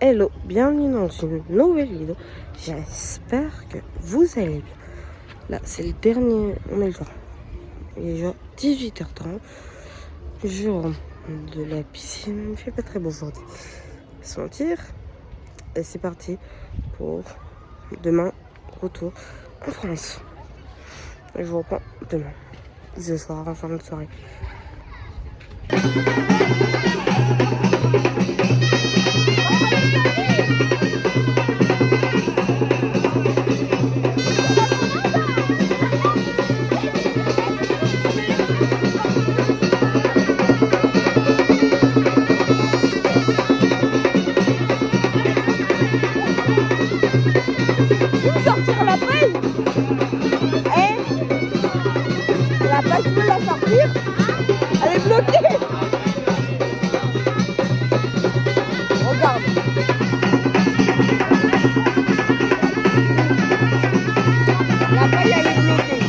Hello, bienvenue dans une nouvelle vidéo. J'espère que vous allez bien. Là, c'est le dernier, on est le temps. Il est déjà 18h30. Je rentre de la piscine. Il ne fait pas très beau aujourd'hui. Sans tir. Et c'est parti pour demain, retour en France. Et je vous reprends demain, ce soir, en fin de soirée. Sortir la presse. La place, tu veux la sortir? Elle est bloquée. Regarde. La paille, elle est bloquée.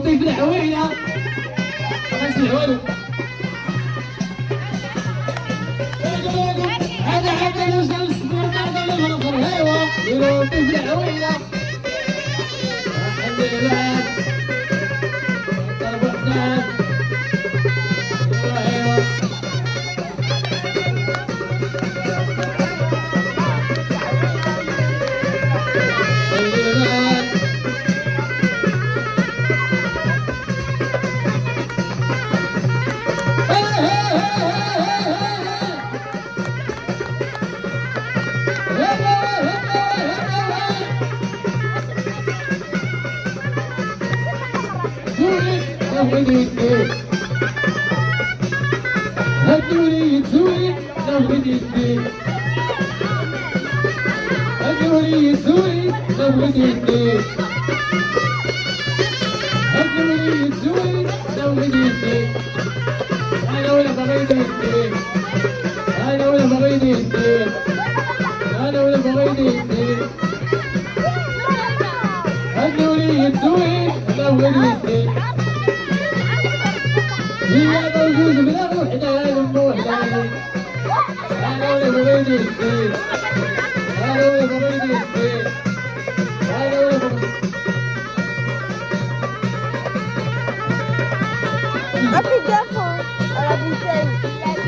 طيف الحوينه ما نسمعوا له هذا يوصل الصبر هذا المنظر ايوا يلو طيف الحوينه الحمد لله ابو حسان ايوا هدولي تزوري لو بدي تدي هدولي تزوري لو بدي تدي هدولي تزوري لو بدي تدي انا ولا بغيت تدي انا ولا بغيت تدي انا ولا بغيت تدي هدولي تزوري لو بدي تدي هي موجود بلا وحدة وحدة أنا ولا بغيت الدين أنا ولا بغيت الدين أنا ولا بغيت Fais gaffe à la bouteille,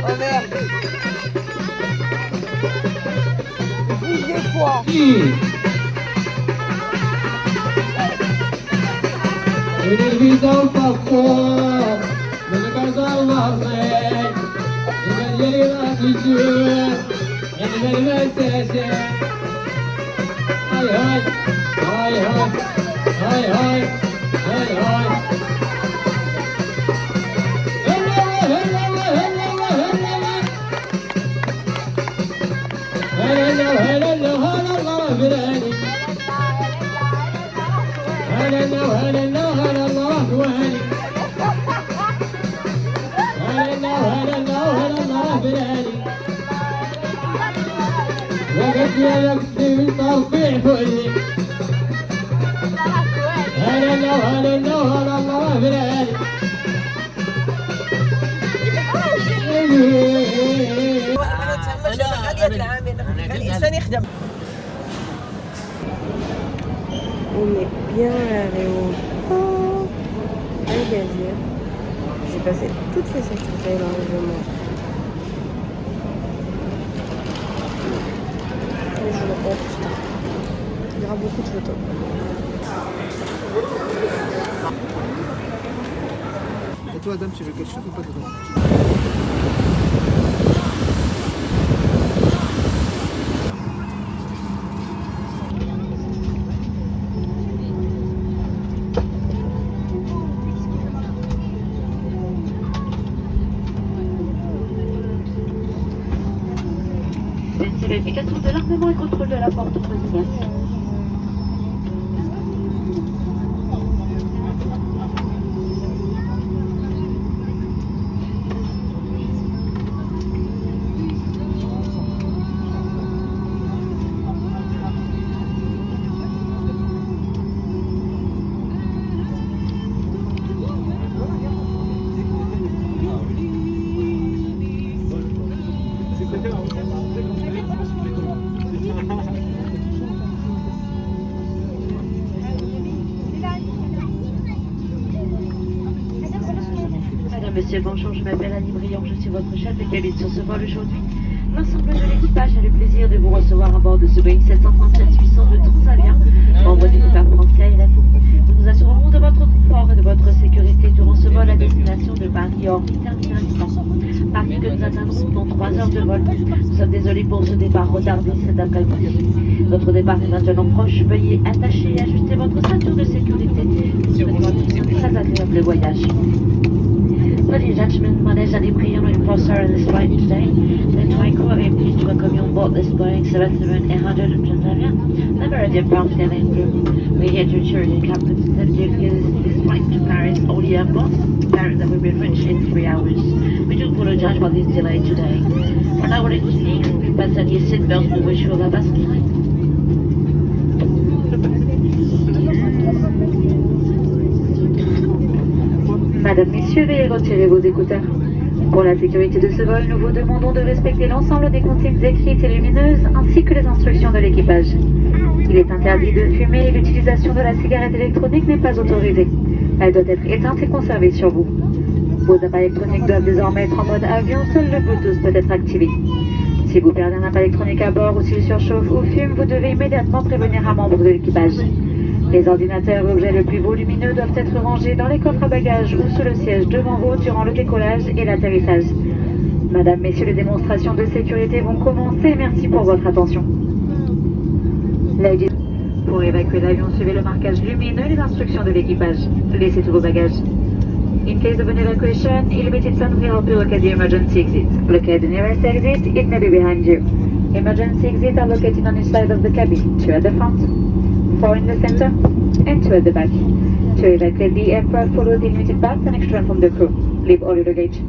au verre. Bouge des fois. الفيزا وطفور من كازا المصري اللي راح يجوع اللي المساجة هاي هاي هاي هاي هاي هاي هاي هاي هلا هلا الله فراني هلا الله فواني هلا الله فراني وقت يا نفسي ترفيع فوقي هلا الله فراني الإنسان يخدم. On est bien allé au port à Gazière. J'ai passé toutes les activités largement. Et je le prends plus tard. Il y aura beaucoup de photos. Et toi, Adam, tu veux quelque chose ou pas dedans? Merci. Vérification de l'armement et contrôle de la porte immédiate. Monsieur, bonjour, je m'appelle Annie Briand, je suis votre chef de cabine sur ce vol aujourd'hui. L'ensemble de l'équipage a le plaisir de vous recevoir à bord de ce Boeing 737-800 de Transavia, membre du groupe Air France KLM. Nous nous assurerons de votre confort et de votre sécurité durant ce vol à destination de Paris-Orly Terminal 100. Paris que nous atteindrons dans 3 heures de vol. Nous sommes désolés pour ce départ retardé cet après-midi. Notre départ est maintenant proche. Veuillez attacher et ajuster votre ceinture de sécurité. Nous souhaitons à tous un très agréable voyage. Ladies and gentlemen, my name is Annie Briand, I'm your on this flight today. The Trico, I am pleased to welcome you on board this Boeing 737-800 of Transavia. Never a dear bound sailing group. We're here to ensure your captain that this flight to Paris only airport. Paris that will be reached in 3 hours. We do apologize for this delay today. For now, we're in we fasten your seatbelt and wish you all the best flight. Madame, Messieurs, veuillez retirer vos écouteurs. Pour la sécurité de ce vol, nous vous demandons de respecter l'ensemble des consignes écrites et lumineuses ainsi que les instructions de l'équipage. Il est interdit de fumer et l'utilisation de la cigarette électronique n'est pas autorisée. Elle doit être éteinte et conservée sur vous. Vos appareils électroniques doivent désormais être en mode avion, seul le Bluetooth peut être activé. Si vous perdez un appareil électronique à bord ou s'il surchauffe ou fume, vous devez immédiatement prévenir un membre de l'équipage. Les ordinateurs et objets les plus volumineux doivent être rangés dans les coffres à bagages ou sous le siège devant vous durant le décollage et l'atterrissage. Madame, Messieurs, les démonstrations de sécurité vont commencer. Merci pour votre attention. Ladies, pour évacuer l'avion, suivez le marquage lumineux et les instructions de l'équipage. Laissez tous vos bagages. In case of an evacuation, illuminated sign will help you locate the emergency exit. Locate the nearest exit, it may be behind you. Emergency exits are located on each side of the cabin, 2 at the front, 4 in the center, and 2 at the back. To evacuate the aircraft, follow the limited path and instruction from the crew. Leave all your luggage.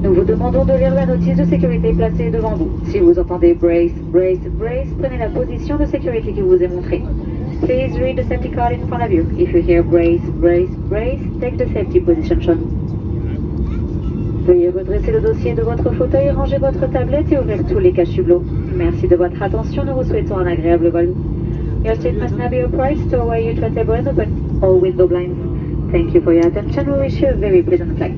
Nous vous demandons de lire la notice de sécurité placée devant vous. Si vous entendez brace, brace, brace, prenez la position de sécurité qui vous est montrée. Please read the safety card in front of you. If you hear brace, brace, brace, take the safety position shown. Veuillez redresser le dossier de votre fauteuil, ranger votre tablette et ouvrir tous les cache-hublots. Merci de votre attention, nous vous souhaitons un agréable vol. Your seat must now be upright to allow you to table and open all window blinds. Thank you for your attention, we wish you a very pleasant flight.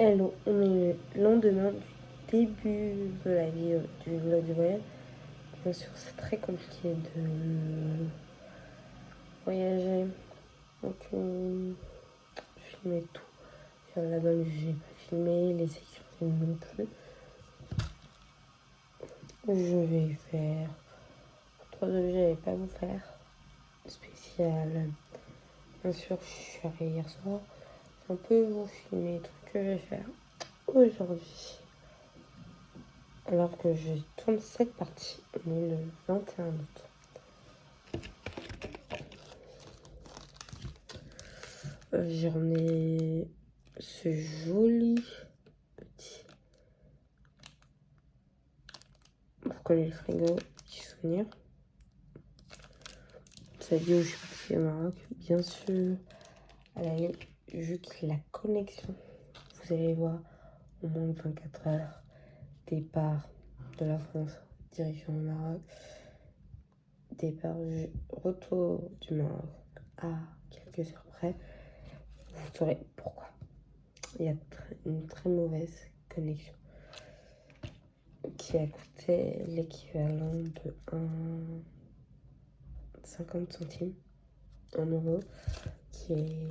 Hello, on est le lendemain du début de la vie du vlog du voyage. Bien sûr, c'est très compliqué de voyager. Donc, filmer tout. Faire la bonne, j'ai pas filmé, les sécurités non plus. Je vais faire 3 objets, j'allais pas vous faire spécial. Bien sûr, je suis arrivée hier soir. Un peu vous filmer les trucs que je vais faire aujourd'hui. Alors que je tourne cette partie, on est le 21 août. J'ai ramené ce joli petit pour coller le frigo, petit souvenir. Ça dit où je suis partie au Maroc, bien sûr. À la ligne, juste la connexion. Vous allez voir au moins de 24 heures. Départ de la France, direction le Maroc. Départ, retour du Maroc à quelques heures près. Vous saurez pourquoi. Il y a une très mauvaise connexion qui a coûté l'équivalent de 50 centimes en euros, qui est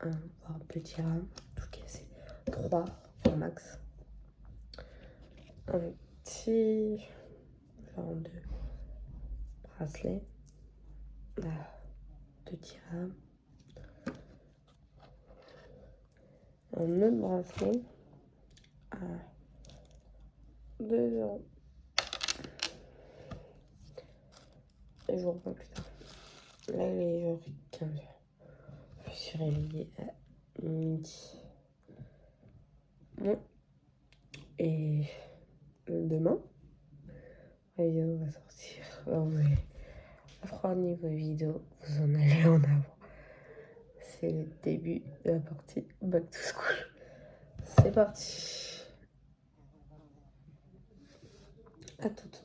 voire petit RAM, tout cassé, 3 pour max. Un petit genre de bracelet, 2 dirhams. Un autre bracelet à 2 euros. Et je vous reprends plus tard. Là, il est genre 15 heures. Je me suis réveillée à midi. Bon. Et demain, la vidéo va sortir. Alors, vous allez apprendre niveau vidéo, vous en allez en avoir. C'est le début de la partie Back to School. C'est parti. À toutes.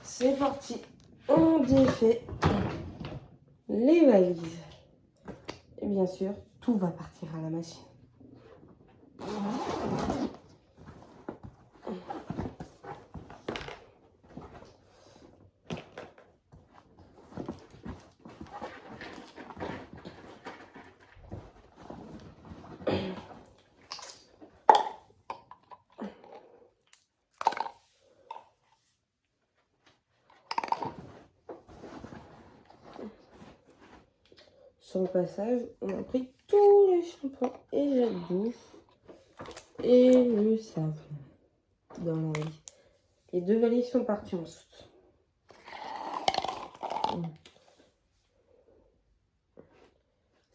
C'est parti, on défait les valises. Et bien sûr, tout va partir à la machine. Sur le passage, on a pris tous les shampoings et gel douche et le savon dans la valise. Les 2 valises sont parties en soute.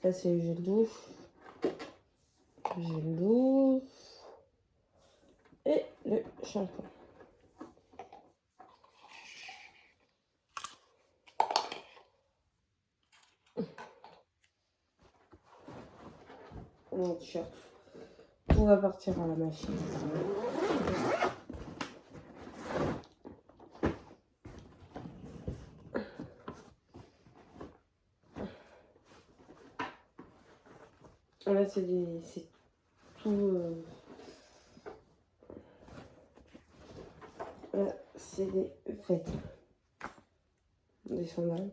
Ça, c'est le gel douche. Gel douche. Et le shampoing. Mon t-shirt. Tout va partir à la machine. Là, c'est tout. Là, c'est des vêtements. Des sandales.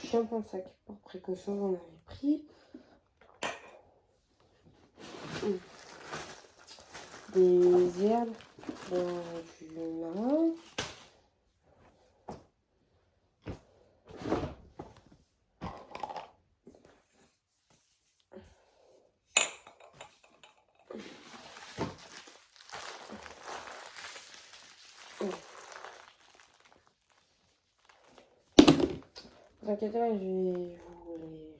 Shampoing sac par précaution, j'en avais pris. Des herbes du marin. Ne vous inquiétez pas, je vais vous les...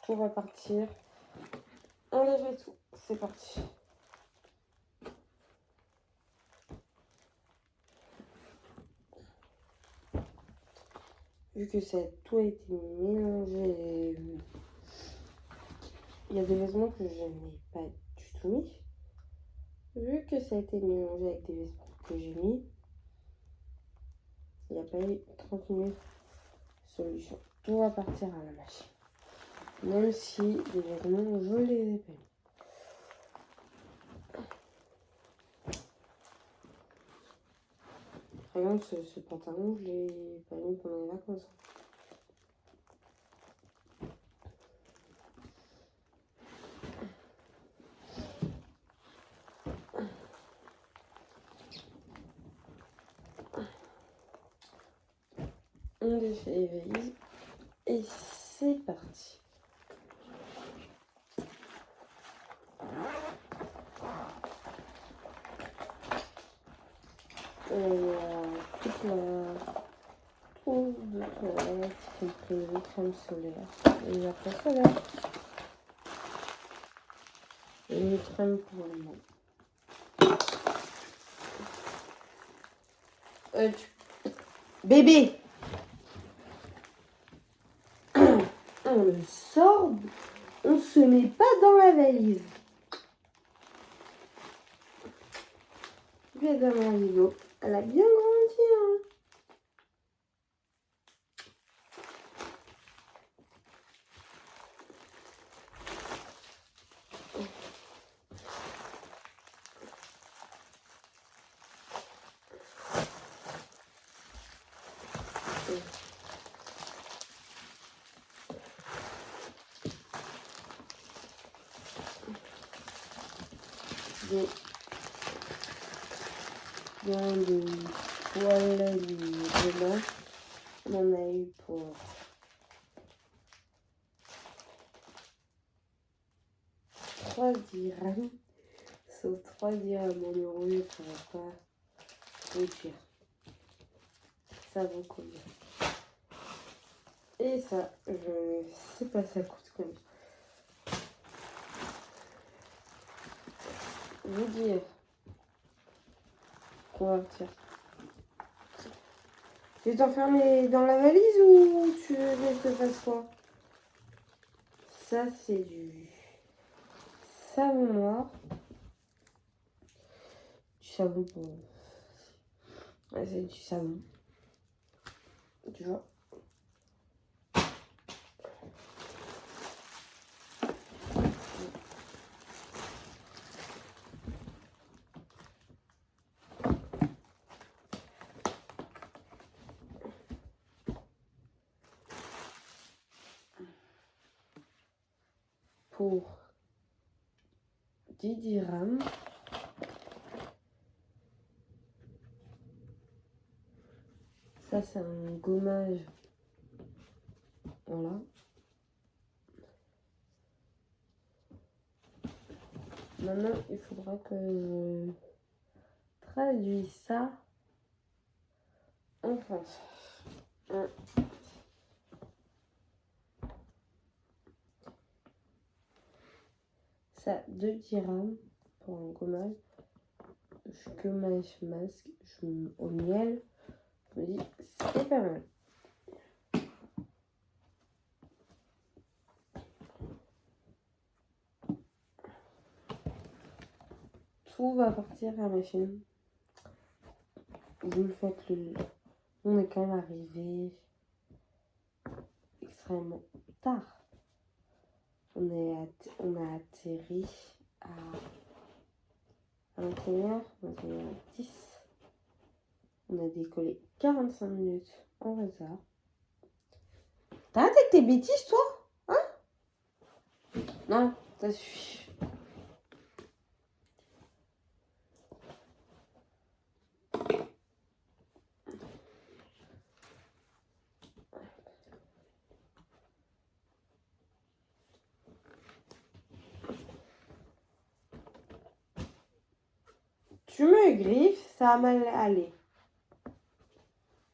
Tout va partir. Enlevez tout. C'est parti. Vu que ça a tout a été mélangé, il y a des vêtements que je n'ai pas du tout mis. Vu que ça a été mélangé avec des vêtements que j'ai mis, il n'y a pas eu 30 minutes de solution. Tout va partir à la machine. Même si les vêtements, je les ai pas mis. Par exemple, ce pantalon, je l'ai pas mis pendant les vacances. On défait les valises et c'est parti. Il y a toute la trousse de toilette, y compris les crèmes solaires, les après solaires et les crèmes pour les mains. Bébé, on le sort, on se met pas dans la valise. Évidemment, Lilo, elle a bien grandi, hein. Dans le toilette du demain, on en a eu pour 3 dirhams. Sauf 3 dirhams en euros, je ne pourrais pas vous dire. Ça vaut combien? Et ça, je ne sais pas ça coûte combien. Vous dire qu'on va partir. Tu veux t'enfermer dans la valise ou tu veux que je te fasse quoi? Ça, c'est du savon noir. Du savon pour... Ouais, c'est du savon. Tu vois? Pour 10 dirhams. Ça, c'est un gommage. Voilà. Maintenant, il faudra que je traduise ça en français. Ça, 2 dirhams pour un gommage. Gommage masque au miel. Je me dis, c'est pas mal. tout va partir à ma chaîne. Vous le faites On est quand même arrivé extrêmement tard. On a atterri à 21h, 21h10. On a décollé 45 minutes en retard. T'arrêtes avec tes bêtises, toi? Hein? Non, ça suffit. Tu me griffes, ça a mal allé.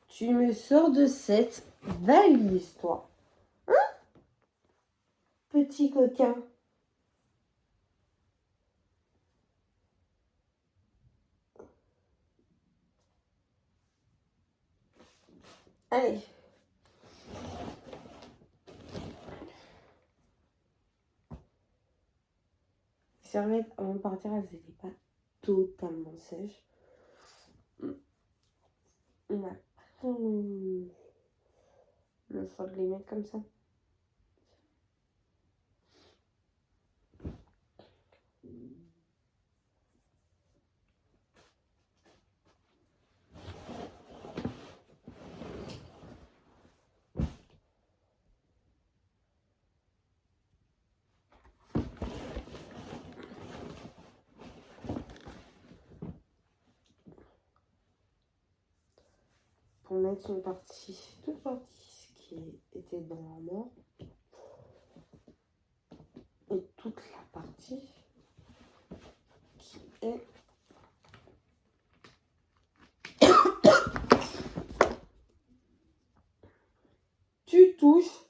Tu me sors de cette valise, toi. Hein? Petit coquin. Allez. Les serviettes, avant de partir, elles n'étaient pas totalement sèches. On a pris le choix de les mettre comme ça. Pour mettre une partie, toute partie qui était dans l'armoire. Et toute la partie qui est tu touches,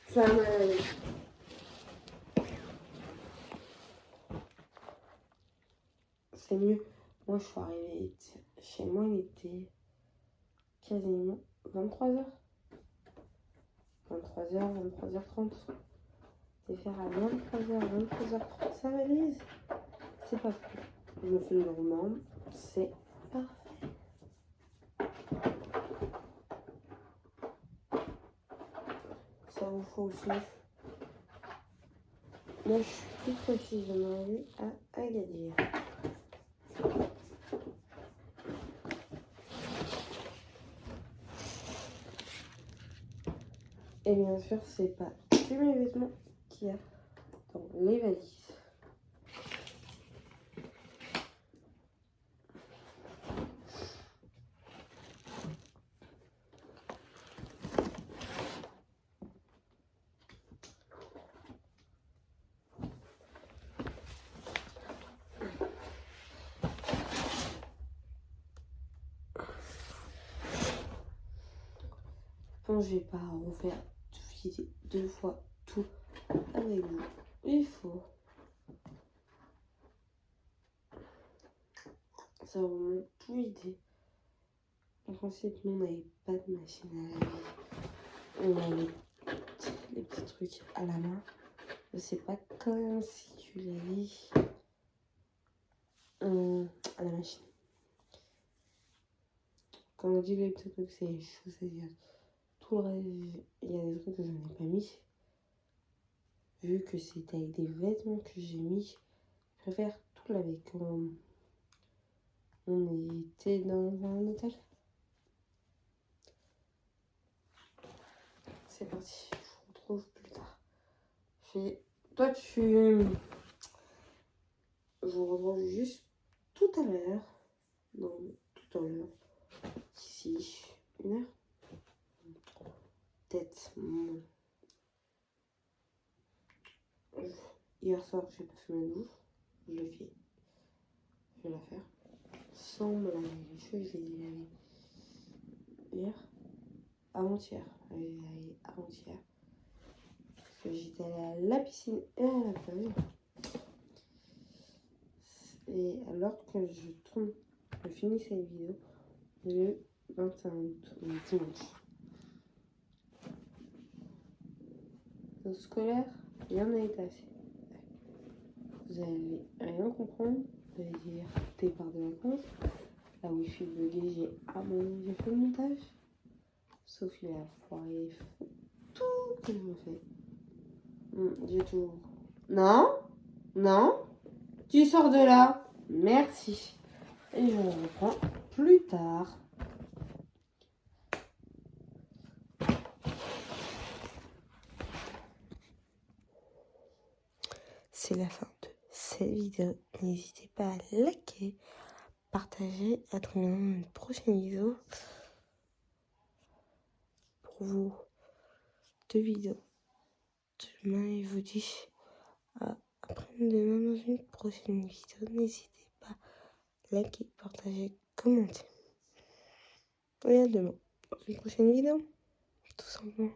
ça m'a... C'est mieux. Moi, je suis arrivée chez moi, il était quasiment 23h. 23h, 23h30. C'est faire à 23h, 23h30 sa valise. C'est pas cool. Je me fais le normal. C'est parfait. Ça vous faut aussi. Moi, je suis plus précisément allée à Agadir. Et bien sûr, c'est pas que mes vêtements qu'il y a dans les valises. Bon, je vais pas refaire deux fois tout avec vous. Il faut ça vous montre tout l'idée. En principe, nous, on n'avait pas de machine à laver. On a les petits trucs à la main. Je sais pas comment si tu les lis à la machine. Quand on dit les petits trucs, c'est les chaussettes. Tout le reste, il y a des trucs que je n'ai pas mis. Vu que c'était avec des vêtements que j'ai mis, je préfère tout laver. Quand on était dans un hôtel. C'est parti, je vous retrouve plus tard. Toi, je vous retrouve juste tout à l'heure. Non, tout à l'heure. D'ici 1 heure. Peut-être. Hier soir, j'ai pas fait ma douche. Je l'ai fait. Je vais la faire. Sans me laver les cheveux, je les ai lavés hier. Avant-hier. Avant-hier. Parce que j'étais allée à la piscine et à la plage. Et alors que je finis cette vidéo le 21 août, le dimanche. Au scolaire, il y en a été assez. Vous allez rien comprendre. dire départ de vacances. Là où je suis buguée, j'ai fait le montage. Sophie a foiré tout que je me fais. J'ai tout. Non, non, tu sors de là. Merci. Et je reprends plus tard. C'est la fin de cette vidéo. N'hésitez pas à liker, partager, à très bientôt dans une prochaine vidéo. Pour vous, 2 vidéos. Demain, je vous dis à après-demain dans une prochaine vidéo. N'hésitez pas à liker, partager, commenter. Et à demain dans une prochaine vidéo. Tout simplement.